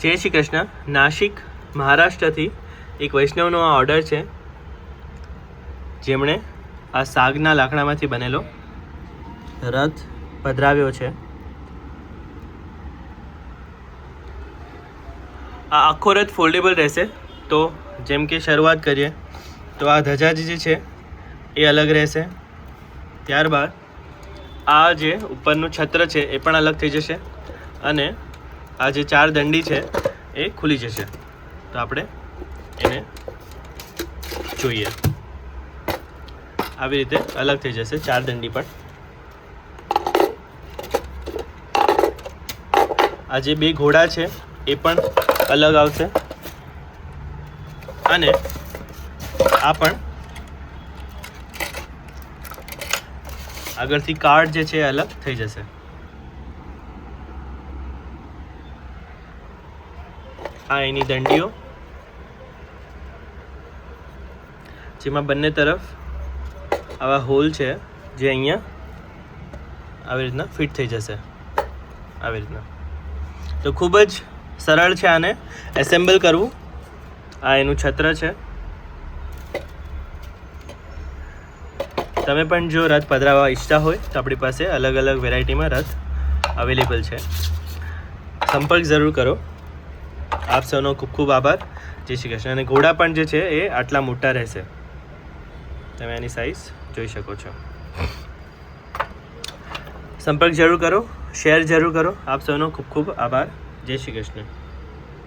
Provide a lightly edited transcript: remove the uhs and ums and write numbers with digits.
જય શ્રી કૃષ્ણ. નાસિક મહારાષ્ટ્રથી એક વૈષ્ણવનો આ ઓર્ડર છે, જેમણે આ સાગના લાકડામાંથી બનેલો રથ પધરાવ્યો છે. આ આખો રથ ફોલ્ડેબલ રહેશે. તો જેમ કે શરૂઆત કરીએ તો આ ધજા જે છે એ અલગ રહેશે. ત્યારબાદ આ જે ઉપરનું છત્ર છે એ પણ અલગ થઈ જશે અને આ જે 4 દંડી છે એ ખુલી જશે. તો આપણે એને જોઈએ, આવી રીતે અલગ થઈ જશે 4 દંડી પણ. આ જે 2 ઘોડા છે એ પણ અલગ આવશે અને આ પણ આગળથી કાર્ડ જે છે એ અલગ થઈ જશે. આ એની દંડીઓ, જેમાં બંને તરફ આવા હોલ છે જે અહીંયા આવી રીતના ફિટ થઈ જશે, આવી રીતના. તો ખૂબ જ સરળ છે આને એસેમ્બલ કરવું. આ એનું છત્ર છે. તમે પણ જો રથ પધરાવવા ઈચ્છતા હોય તો આપણી પાસે અલગ અલગ વેરાયટીમાં રથ અવેલેબલ છે. સંપર્ક જરૂર કરો. આપ સૌનો ખૂબ ખૂબ આભાર. જય શ્રી કૃષ્ણ. અને ઘોડા પણ જે છે એ આટલા મોટા રહેશે, તમે એની સાઈઝ જોઈ શકો છો. સંપર્ક જરૂર કરો, શેર જરૂર કરો. આપ સૌનો ખૂબ ખૂબ આભાર. જય શ્રી કૃષ્ણ.